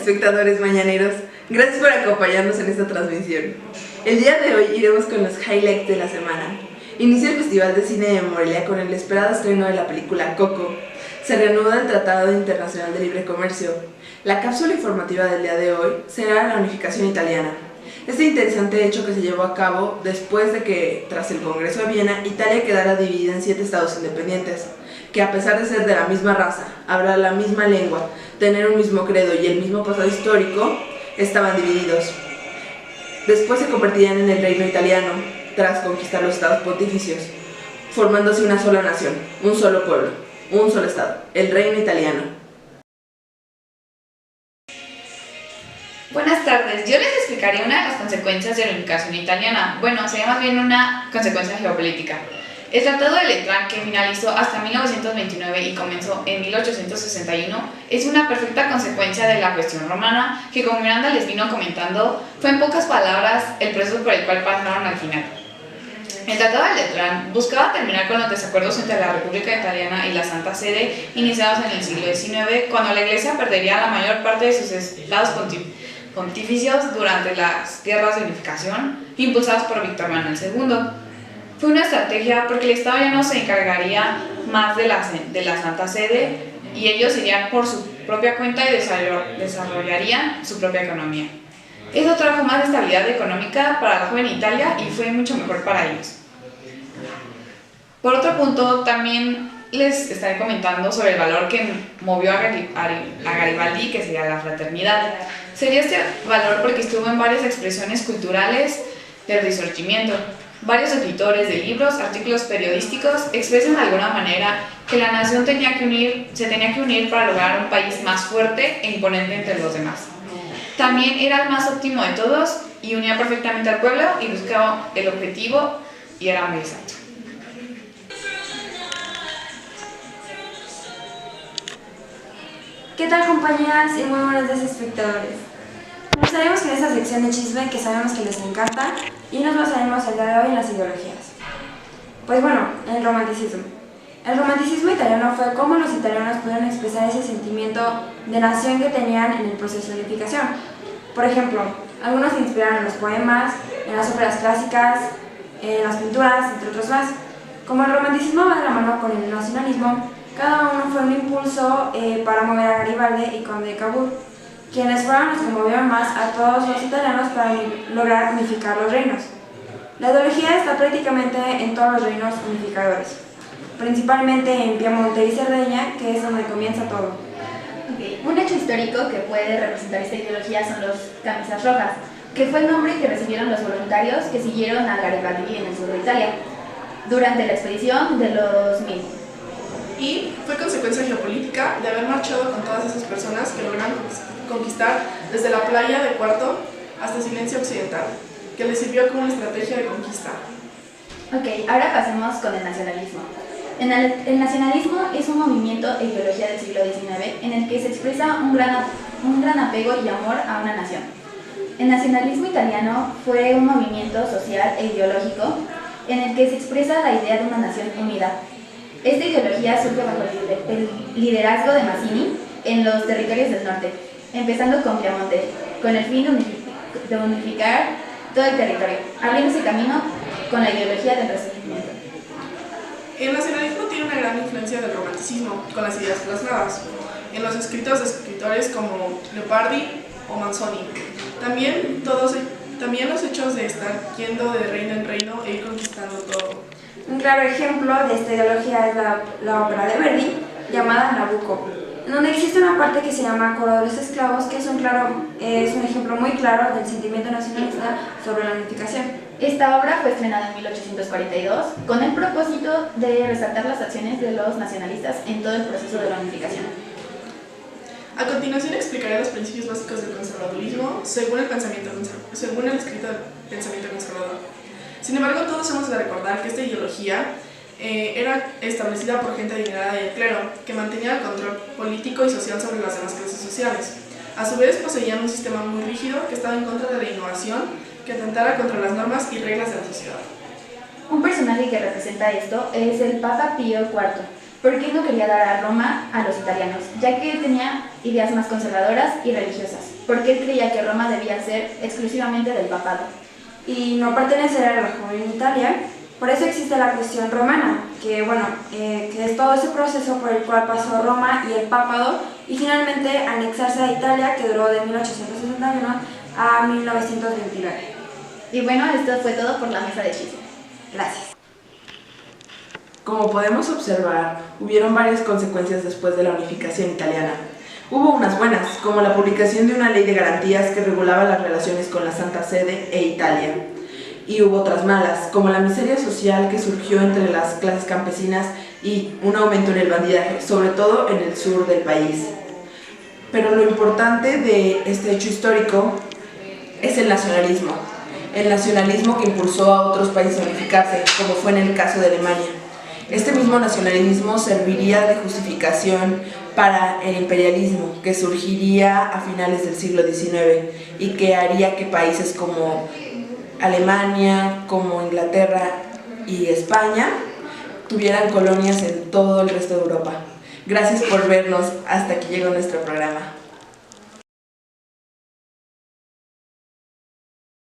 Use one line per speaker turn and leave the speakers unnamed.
espectadores mañaneros, gracias por acompañarnos en esta transmisión. El día de hoy iremos con los highlights de la semana. Inicia el Festival de Cine de Morelia con el esperado estreno de la película Coco. Se reanuda el Tratado Internacional de Libre Comercio. La cápsula informativa del día de hoy será la unificación italiana. Este interesante hecho que se llevó a cabo después de que, tras el Congreso de Viena, Italia quedara dividida en 7 estados independientes, que a pesar de ser de la misma raza, hablar la misma lengua, tener un mismo credo y el mismo pasado histórico, estaban divididos. Después se convertirían en el reino italiano, tras conquistar los estados pontificios, formándose una sola nación, un solo pueblo, un solo estado, el reino italiano.
Buenas tardes, yo les explicaré una de las consecuencias de la unificación italiana. Bueno, sería más bien una consecuencia geopolítica. El Tratado de Letrán, que finalizó hasta 1929 y comenzó en 1861, es una perfecta consecuencia de la cuestión romana, que como Miranda les vino comentando, fue en pocas palabras el proceso por el cual pasaron al final. El Tratado de Letrán buscaba terminar con los desacuerdos entre la República Italiana y la Santa Sede, iniciados en el siglo XIX, cuando la Iglesia perdería la mayor parte de sus estados pontificios durante las guerras de unificación impulsadas por Víctor Manuel II. Fue una estrategia porque el Estado ya no se encargaría más de la Santa Sede y ellos irían por su propia cuenta y desarrollarían su propia economía. Eso trajo más estabilidad económica para la joven Italia y fue mucho mejor para ellos. Por otro punto, también les estaré comentando sobre el valor que movió a Garibaldi, que sería la fraternidad. Sería este valor porque estuvo en varias expresiones culturales del Risorgimento. Varios escritores de libros, artículos periodísticos expresan de alguna manera que la nación se tenía que unir para lograr un país más fuerte e imponente entre los demás. También era el más óptimo de todos y unía perfectamente al pueblo y buscaba el objetivo y era muy exacto.
¿Qué tal, compañeras y muy buenos días, espectadores? Empezaremos con esta sección de chisme que sabemos que les encanta y nos basaremos el día de hoy en las ideologías. Pues bueno, el romanticismo. El romanticismo italiano fue cómo los italianos pudieron expresar ese sentimiento de nación que tenían en el proceso de unificación. Por ejemplo, algunos se inspiraron en los poemas, en las óperas clásicas, en las pinturas, entre otros más. Como el romanticismo va de la mano con el nacionalismo, cada uno fue un impulso para mover a Garibaldi y Conde de Cavour, quienes fueron los que movieron más a todos los italianos para lograr unificar los reinos. La ideología está prácticamente en todos los reinos unificadores, principalmente en Piamonte y Cerdeña, que es donde comienza todo.
Un hecho histórico que puede representar esta ideología son los camisas rojas, que fue el nombre que recibieron los voluntarios que siguieron a Garibaldi en el sur de Italia durante la expedición de los 1000.
Y fue consecuencia geopolítica de haber marchado con todas esas personas que lograron conquistar desde la playa de Cuarto hasta Silencia Occidental, que les sirvió como una estrategia de conquista.
Ok, ahora pasemos con el nacionalismo. El nacionalismo es un movimiento e ideología del siglo XIX en el que se expresa un gran apego y amor a una nación. El nacionalismo italiano fue un movimiento social e ideológico en el que se expresa la idea de una nación unida. Esta ideología surge bajo el liderazgo de Mazzini en los territorios del norte, empezando con Piamonte, con el fin de unificar todo el territorio, abriéndose camino con la ideología del Renacimiento.
El nacionalismo tiene una gran influencia del romanticismo, con las ideas plasmadas en los escritos de escritores como Leopardi o Manzoni. También los hechos de estar yendo de reino en reino e ir conquistando todo.
Un claro ejemplo de esta ideología es la ópera de Verdi, llamada Nabucco, en donde existe una parte que se llama Coro de los Esclavos, que es un ejemplo muy claro del sentimiento nacionalista sobre la unificación.
Esta obra fue estrenada en 1842 con el propósito de resaltar las acciones de los nacionalistas en todo el proceso de la unificación.
A continuación explicaré los principios básicos del conservadurismo según el escrito del pensamiento conservador. Sin embargo, todos hemos de recordar que esta ideología era establecida por gente adinerada y el clero, que mantenía el control político y social sobre las demás clases sociales. A su vez, poseían un sistema muy rígido que estaba en contra de la innovación, que atentara contra las normas y reglas de la sociedad.
Un personaje que representa esto es el Papa Pío IV, porque él no quería dar a Roma a los italianos, ya que tenía ideas más conservadoras y religiosas. porque él creía que Roma debía ser exclusivamente del papado.
Y no pertenecer a la joven Italia. Por eso existe la cuestión romana, que es todo ese proceso por el cual pasó Roma y el papado, y finalmente anexarse a Italia, que duró de 1861 a 1929.
Y bueno, esto fue todo por la mesa de chisme.
Gracias.
Como podemos observar, hubieron varias consecuencias después de la unificación italiana. Hubo unas buenas, como la publicación de una ley de garantías que regulaba las relaciones con la Santa Sede e Italia. Y hubo otras malas, como la miseria social que surgió entre las clases campesinas y un aumento en el bandidaje, sobre todo en el sur del país. Pero lo importante de este hecho histórico es el nacionalismo que impulsó a otros países a unificarse, como fue en el caso de Alemania. Este mismo nacionalismo serviría de justificación para el imperialismo que surgiría a finales del siglo XIX y que haría que países como Alemania, como Inglaterra y España tuvieran colonias en todo el resto de Europa. Gracias por vernos, hasta aquí llegó nuestro programa.